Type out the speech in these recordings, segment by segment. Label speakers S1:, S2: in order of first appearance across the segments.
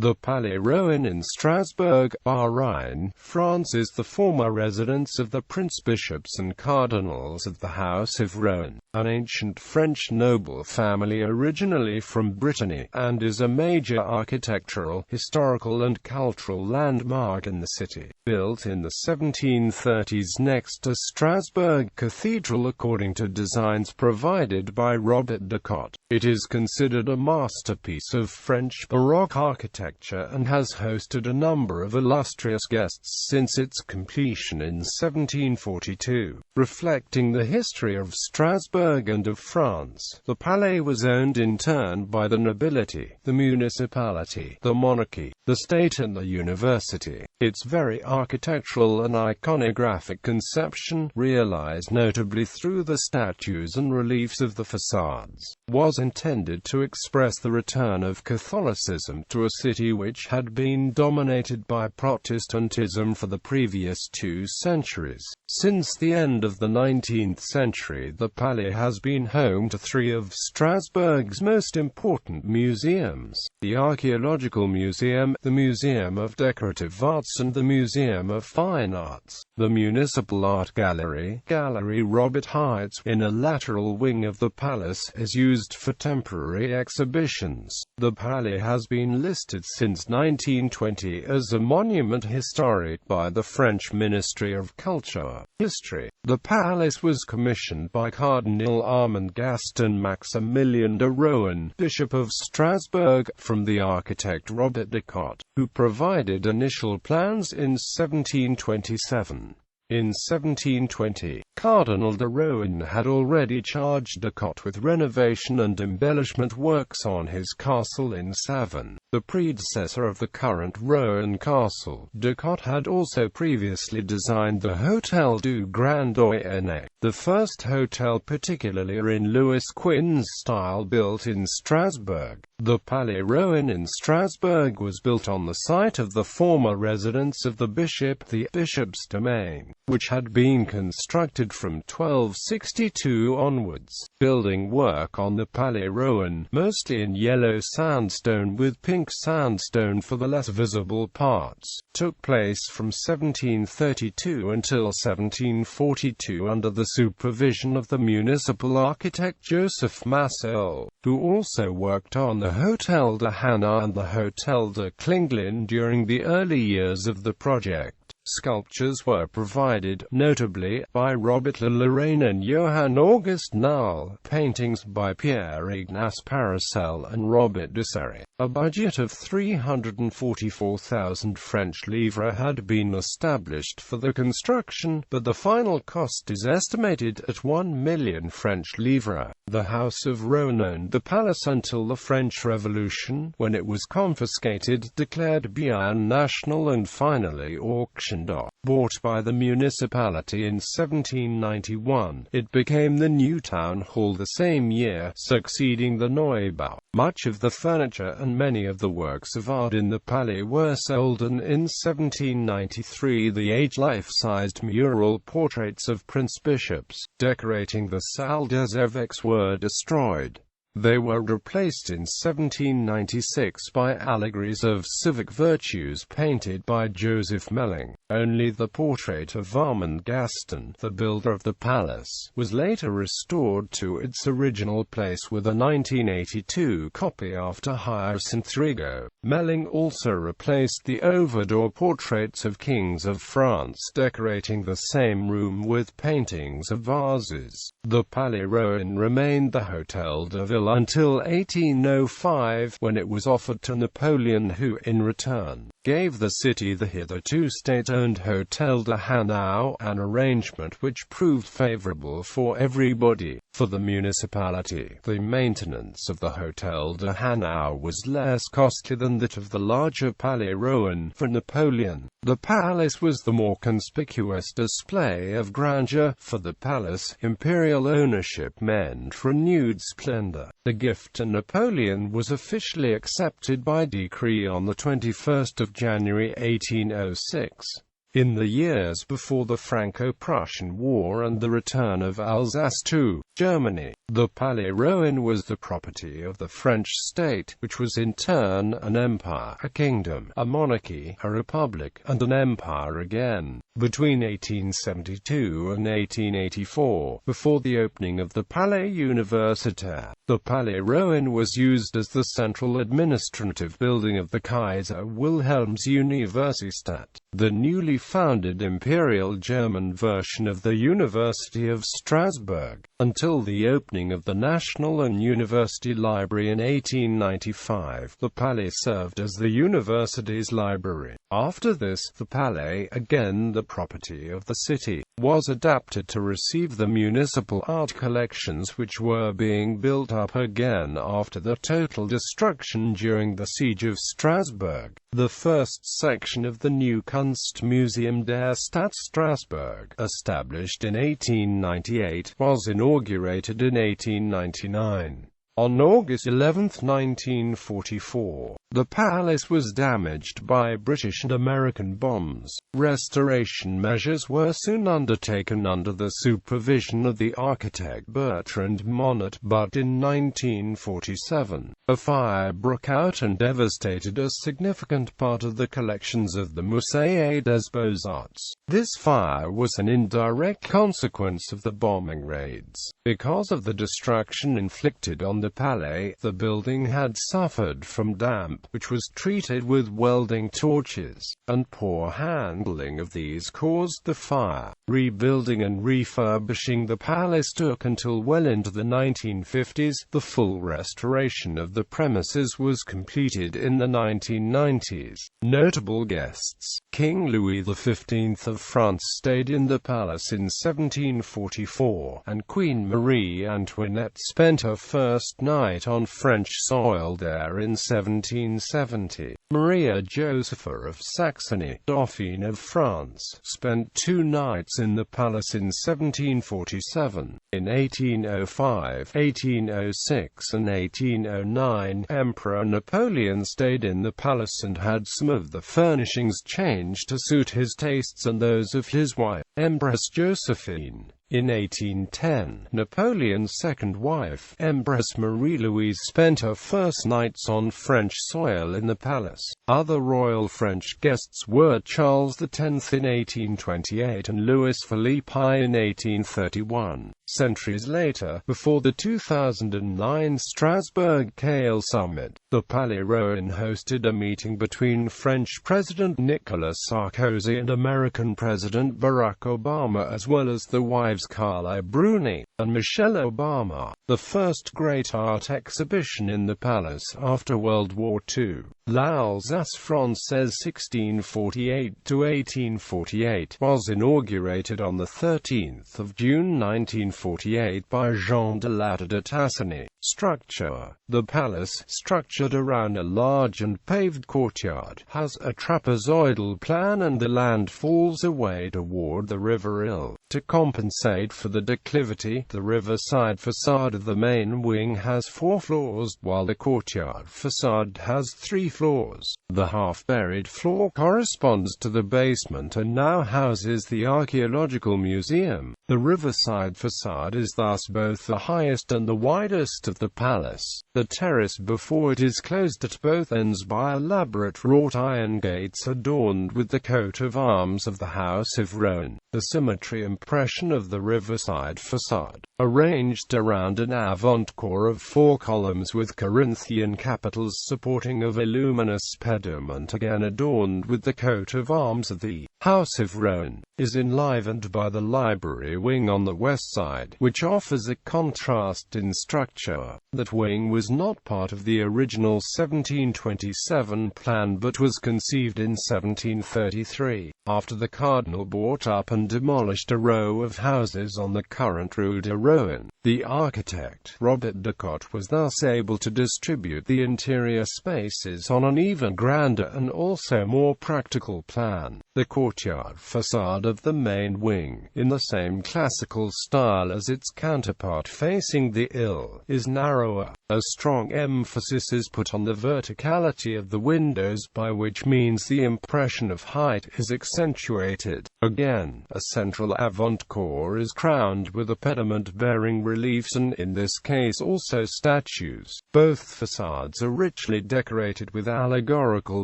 S1: The Palais Rohan in Strasbourg, Bas-Rhin, France is the former residence of the prince-bishops and cardinals of the House of Rohan, an ancient French noble family originally from Brittany, and is a major architectural, historical and cultural landmark in the city. Built in the 1730s next to Strasbourg Cathedral according to designs provided by Robert de Cotte, it is considered a masterpiece of French Baroque architecture and has hosted a number of illustrious guests since its completion in 1742. Reflecting the history of Strasbourg and of France, the palais was owned in turn by the nobility, the municipality, the monarchy, the state and the university. Its very architectural and iconographic conception, realized notably through the statues and reliefs of the façades, was intended to express the return of Catholicism to a city which had been dominated by Protestantism for the previous 2 centuries. Since the end of the 19th century, the Palais has been home to 3 of Strasbourg's most important museums: the Archaeological Museum, the Museum of Decorative Arts and the Museum of Fine Arts. The Municipal Art Gallery, Gallery Robert Heights, in a lateral wing of the palace, is used for temporary exhibitions. The Palais has been listed since 1920 as a monument historique by the French Ministry of Culture. History. The palace was commissioned by Cardinal Armand Gaston Maximilien de Rohan, Bishop of Strasbourg, from the architect Robert de Cotte, who provided initial plans in 1727. In 1720, Cardinal de Rohan had already charged de Cotte with renovation and embellishment works on his castle in Savon, the predecessor of the current Rohan castle. De Cotte had also previously designed the Hôtel du Grand Oyonnax, the first hotel particularly in Louis Quinze style built in Strasbourg. The Palais Rohan in Strasbourg was built on the site of the former residence of the bishop, the bishop's domain, which had been constructed from 1262 onwards. Building work on the Palais Rohan, mostly in yellow sandstone with pink sandstone for the less visible parts, took place from 1732 until 1742 under the supervision of the municipal architect Joseph Massel, who also worked on the Hôtel de Hanau and the Hôtel de Klinglin during the early years of the project. Sculptures were provided, notably, by Robert Le Lorrain and Johann August Nahl, paintings by Pierre-Ignace Paracel and Robert de Serre. A budget of 344,000 French livres had been established for the construction, but the final cost is estimated at 1 million French livres. The House of Rohan owned the palace until the French Revolution, when it was confiscated, declared bien national and finally auctioned off. Bought by the municipality in 1791, it became the new town hall the same year, succeeding the Neubau. Much of the furniture and many of the works of art in the palais were sold, and in 1793 the 8 life-sized mural portraits of prince-bishops, decorating the Salle des Évêques, were destroyed. They were replaced in 1796 by allegories of civic virtues painted by Joseph Melling. Only the portrait of Armand Gaston, the builder of the palace, was later restored to its original place with a 1982 copy after Hyacinth Rigaud. Melling also replaced the over-door portraits of kings of France, decorating the same room with paintings of vases. The Palais Rohan remained the Hôtel de Ville until 1805, when it was offered to Napoleon, who, in return, gave the city the hitherto state-owned Hôtel de Hanau, an arrangement which proved favorable for everybody. For the municipality, the maintenance of the Hôtel de Hanau was less costly than that of the larger Palais Rohan. For Napoleon, the palace was the more conspicuous display of grandeur. For the palace, imperial ownership meant renewed splendor. The gift to Napoleon was officially accepted by decree on the 21st of January 1806. In the years before the Franco-Prussian War and the return of Alsace to Germany. The Palais Rohan was the property of the French state, which was in turn an empire, a kingdom, a monarchy, a republic, and an empire again. Between 1872 and 1884, before the opening of the Palais Universitaire, the Palais Rohan was used as the central administrative building of the Kaiser Wilhelm's Universität, the newly founded imperial German version of the University of Strasbourg, until the opening of the National and University Library in 1895. The Palais served as the university's library. After this, the Palais, again the property of the city, was adapted to receive the municipal art collections which were being built up again after the total destruction during the Siege of Strasbourg. The first section of the new Kunstmuseum der Stadt Strasbourg, established in 1898, was inaugurated in 1899. On August 11, 1944, the palace was damaged by British and American bombs. Restoration measures were soon undertaken under the supervision of the architect Bertrand Monet, but in 1947, a fire broke out and devastated a significant part of the collections of the Musée des Beaux-Arts. This fire was an indirect consequence of the bombing raids. Because of the destruction inflicted on the Palais, the building had suffered from damp, which was treated with welding torches, and poor handling of these caused the fire. Rebuilding and refurbishing the palace took until well into the 1950s. The full restoration of the premises was completed in the 1990s. Notable guests: King Louis XV of France stayed in the palace in 1744, and Queen Marie Antoinette spent her first night on French soil there in 1770. Maria Josepha of Saxony, Dauphine of France, spent 2 nights in the palace in 1747. In 1805, 1806 and 1809, Emperor Napoleon stayed in the palace and had some of the furnishings changed to suit his tastes and those of his wife, Empress Josephine. In 1810, Napoleon's second wife, Empress Marie-Louise, spent her first nights on French soil in the palace. Other royal French guests were Charles X in 1828 and Louis Philippe in 1831. Centuries later, before the 2009 Strasbourg Kale Summit, the Palais Rohan hosted a meeting between French President Nicolas Sarkozy and American President Barack Obama, as well as the wives Carla Bruni and Michelle Obama, the first great art exhibition in the palace after World War II. L'Alsace Française 1648–1848 was inaugurated on 13 June 1948 by Jean de la de Tassigny. Structure: the palace, structured around a large and paved courtyard, has a trapezoidal plan and the land falls away toward the River Ill. To compensate for the declivity, the riverside facade of the main wing has 4 floors, while the courtyard facade has 3 floors. The half-buried floor corresponds to the basement and now houses the Archaeological Museum. The riverside facade is thus both the highest and the widest of the palace. The terrace before it is closed at both ends by elaborate wrought iron gates adorned with the coat of arms of the House of Rohan. The symmetry impression of the riverside facade, arranged around an avant-corps of 4 columns with Corinthian capitals supporting a voluminous pediment again adorned with the coat of arms of the House of Rohan, is enlivened by the library wing on the west side, which offers a contrast in structure. That wing was not part of the original 1727 plan but was conceived in 1733, after the cardinal bought up and demolished a row of houses on the current Rue de Rohan. The architect, Robert de Cotte, was thus able to distribute the interior spaces on an even grander and also more practical plan. The courtyard facade of the main wing, in the same classical style as its counterpart facing the Ile, is narrower. A strong emphasis is put on the verticality of the windows, by which means the impression of height is accentuated. Again, a central avant-corps is crowned with a pediment bearing reliefs and in this case also statues. Both facades are richly decorated with allegorical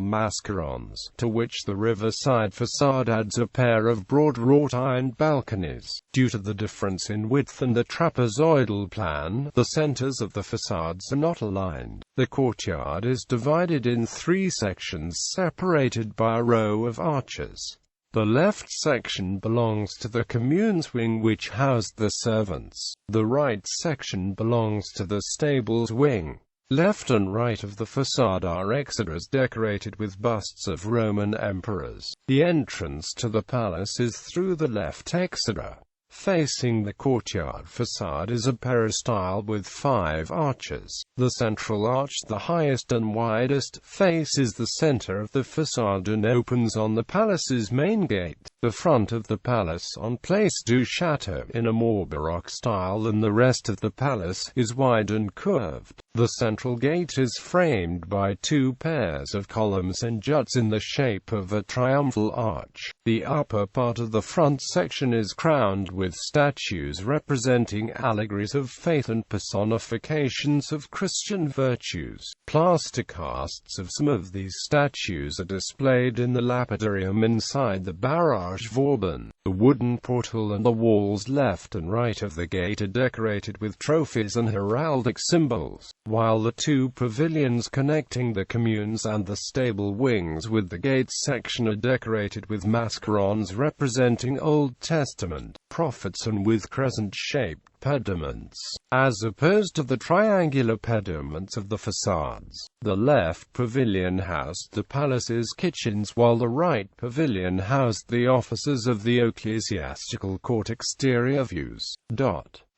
S1: mascarons, to which the riverside facade adds a pair of broad wrought iron balconies. Due to the difference in width and the trapezoidal plan, the centers of the facades are not aligned. The courtyard is divided in 3 sections separated by a row of arches. The left section belongs to the commune's wing, which housed the servants. The right section belongs to the stables wing. Left and right of the facade are exedras decorated with busts of Roman emperors. The entrance to the palace is through the left exedra. Facing the courtyard facade is a peristyle with 5 arches. The central arch, the highest and widest, faces the center of the facade and opens on the palace's main gate. The front of the palace on Place du Château, in a more Baroque style than the rest of the palace, is wide and curved. The central gate is framed by 2 pairs of columns and juts in the shape of a triumphal arch. The upper part of the front section is crowned with statues representing allegories of faith and personifications of Christian virtues. Plaster casts of some of these statues are displayed in the lapidarium inside the barrage Vauban. The wooden portal and the walls left and right of the gate are decorated with trophies and heraldic symbols, while the 2 pavilions connecting the communes and the stable wings with the gate section are decorated with mascarons representing Old Testament prophets and with crescent-shaped pediments, as opposed to the triangular pediments of the facades. The left pavilion housed the palace's kitchens, while the right pavilion housed the offices of the ecclesiastical court. Exterior views.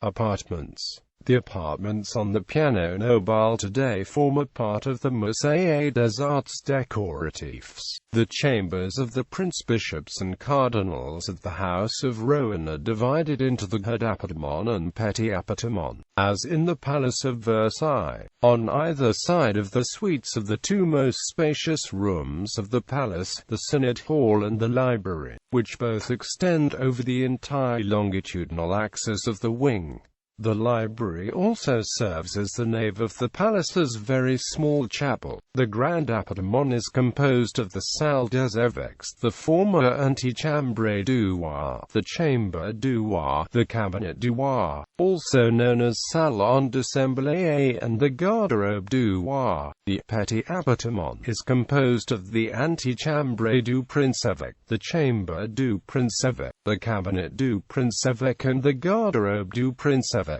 S1: Apartments. The apartments on the Piano Nobile today form a part of the Musée des Arts Décoratifs. The chambers of the prince-bishops and cardinals of the House of Rohan are divided into the Haut Appartement and Petit Appartement, as in the Palace of Versailles. On either side of the suites of the 2 most spacious rooms of the palace, the Synod Hall and the library, which both extend over the entire longitudinal axis of the wing. The library also serves as the nave of the palace's very small chapel. The Grand Appartement is composed of the Salle des Évêques, the former Antichambre du Roi, the Chamber du Roi, the Cabinet du Roi, also known as Salon d'Assemblée, and the Garde-robe du Roi. The Petit Appartement is composed of the Antichambre du Prince-Évêque, the Chamber du Prince-Évêque, the Cabinet du Prince-Évêque and the Garde-robe du Prince-Évêque.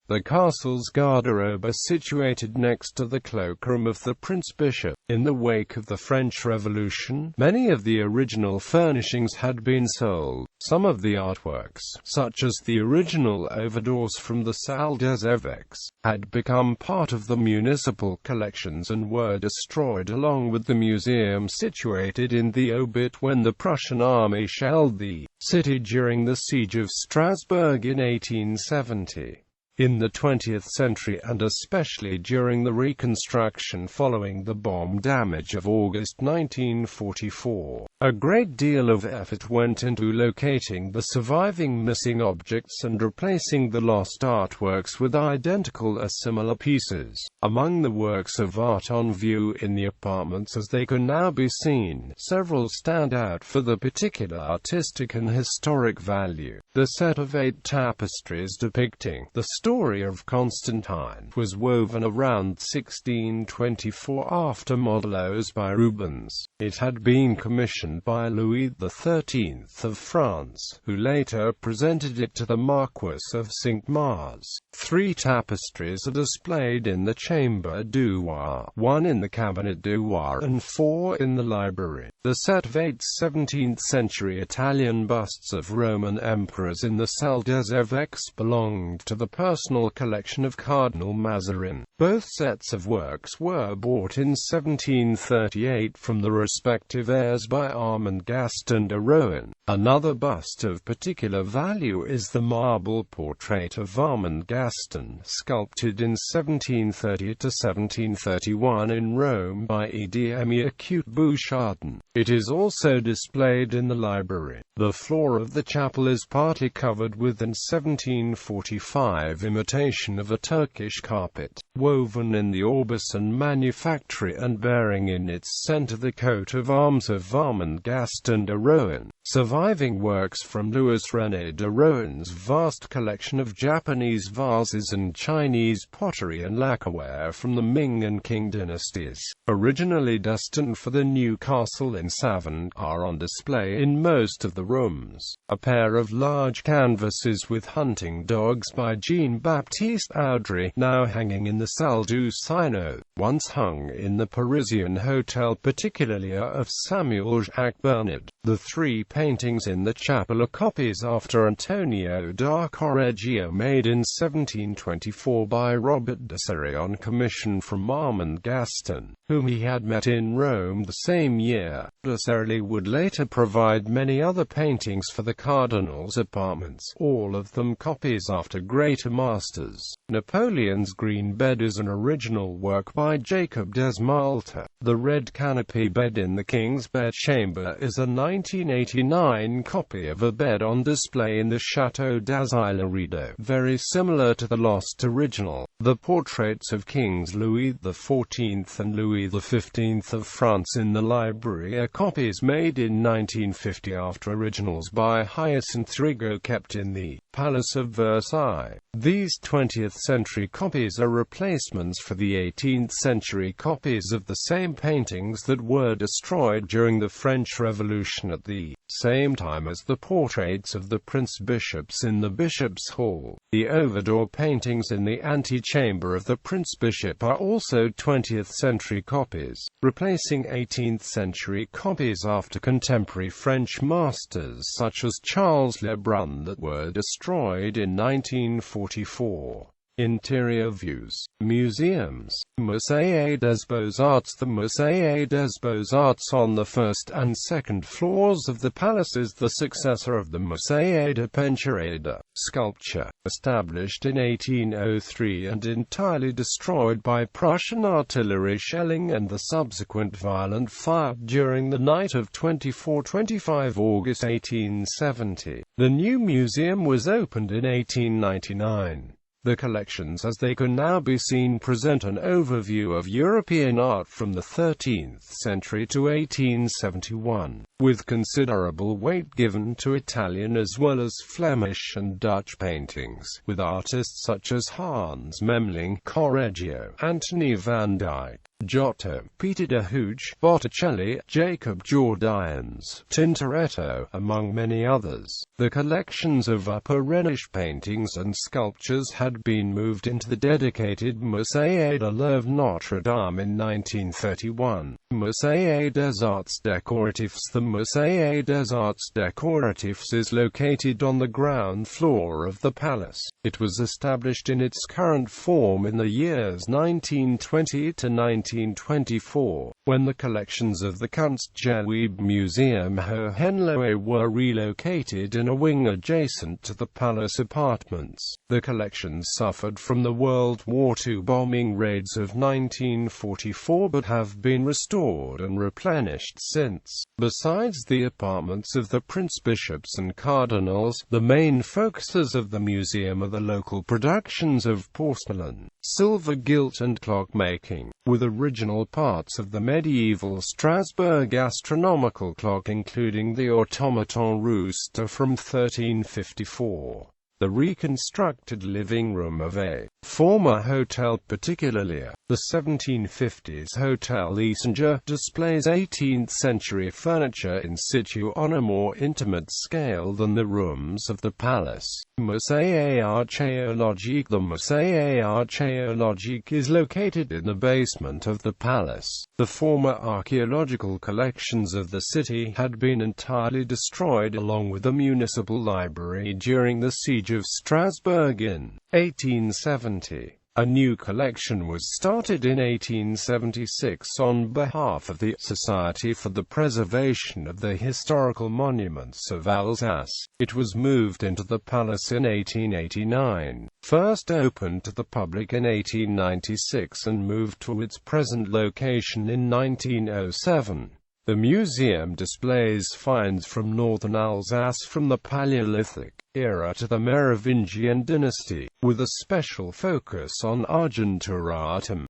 S1: The castle's garderobe are situated next to the cloakroom of the Prince-Bishop. In the wake of the French Revolution, many of the original furnishings had been sold. Some of the artworks, such as the original overdoors from the Salle des Évêques, had become part of the municipal collections and were destroyed along with the museum situated in the Obit when the Prussian army shelled the city during the siege of Strasbourg in 1870. In the 20th century and especially during the reconstruction following the bomb damage of August 1944, a great deal of effort went into locating the surviving missing objects and replacing the lost artworks with identical or similar pieces. Among the works of art on view in the apartments as they can now be seen, several stand out for the particular artistic and historic value. The set of 8 tapestries depicting the story of Constantine was woven around 1624 after modelos by Rubens. It had been commissioned by Louis XIII of France, who later presented it to the Marquis of Cinq-Mars. 3 tapestries are displayed in the Chamber du Roi, 1 in the Cabinet du Roi and 4 in the library. The set of 8 17th-century Italian busts of Roman emperors in the Salle des Évêques belonged to the personal collection of Cardinal Mazarin. Both sets of works were bought in 1738 from the respective heirs by Armand Gaston de Rohan. Another bust of particular value is the marble portrait of Armand Gaston, sculpted in 1730 to 1731 in Rome by Edme Acute Bouchardon. It is also displayed in the library. The floor of the chapel is partly covered with an 1745 imitation of a Turkish carpet, woven in the Aubusson manufactory and bearing in its center the coat of arms of Armand Gaston de Rohan. Surviving works from Louis René de Rohan's vast collection of Japanese vases and Chinese pottery and lacquerware from the Ming and Qing dynasties, originally destined for the new castle in Savon, are on display in most of the rooms. A pair of large canvases with hunting dogs by Jean-Baptiste Audry, now hanging in the Salle du Cyno, once hung in the Parisian Hotel Particulier of Samuel Jacques Bernard. The three paintings in the chapel are copies after Antonio da Correggio made in 1724 by Robert de Cotte on commission from Armand Gaston, whom he had met in Rome the same year. De Cotte would later provide many other paintings for the cardinals' apartments, all of them copies after greater masters. Napoleon's Green Bed is an original work by Jacob Desmalta. The red canopy bed in the King's Bedchamber is a 1989 copy of a bed on display in the Château d'Azay-le-Rideau, very similar to the lost original. The portraits of Kings Louis XIV and Louis XV of France in the library are copies made in 1950 after originals by Hyacinthe Rigaud kept in the Palace of Versailles. These 20th-century copies are replacements for the 18th-century copies of the same paintings that were destroyed during the French Revolution at the same time as the portraits of the prince-bishops in the Bishop's Hall. The over-door paintings in the antechamber of the prince-bishop are also 20th-century copies, replacing 18th-century copies after contemporary French masters such as Charles Le Brun that were destroyed in 1944. Interior views. Museums. Musée des Beaux-Arts. The Musée des Beaux-Arts on the first and second floors of the palace is the successor of the Musée de Peinture de Sculpture, established in 1803 and entirely destroyed by Prussian artillery shelling and the subsequent violent fire during the night of 24–25 August 1870. The new museum was opened in 1899. The collections as they can now be seen present an overview of European art from the 13th century to 1871, with considerable weight given to Italian as well as Flemish and Dutch paintings, with artists such as Hans Memling, Correggio, Anthony van Dyck, Giotto, Peter de Hooch, Botticelli, Jacob Jordaens, Tintoretto, among many others. The collections of upper Rhenish paintings and sculptures had been moved into the dedicated Musée de l'Œuvre Notre-Dame in 1931. Musée des Arts Décoratifs. The Musée des Arts Décoratifs is located on the ground floor of the palace. It was established in its current form in the years 1920 to 1924, when the collections of the Kunstgewerbe Museum Hohenlohe were relocated in a wing adjacent to the palace apartments. The collections suffered from the World War II bombing raids of 1944 but have been restored and replenished since. Besides the apartments of the prince-bishops and cardinals, the main focuses of the museum are the local productions of porcelain, silver gilt and clockmaking, with original parts of the medieval Strasbourg astronomical clock including the automaton rooster from 1354. The reconstructed living room of a former Hotel Particulier, the 1750s Hotel Easinger, displays 18th-century furniture in situ on a more intimate scale than the rooms of the palace. Musée archéologique. The Musée archéologique is located in the basement of the palace. The former archaeological collections of the city had been entirely destroyed along with the municipal library during the siege of Strasbourg in 1870. A new collection was started in 1876 on behalf of the Society for the Preservation of the Historical Monuments of Alsace. It was moved into the palace in 1889, first opened to the public in 1896 and moved to its present location in 1907. The museum displays finds from northern Alsace from the Paleolithic era to the Merovingian dynasty, with a special focus on argenturatum.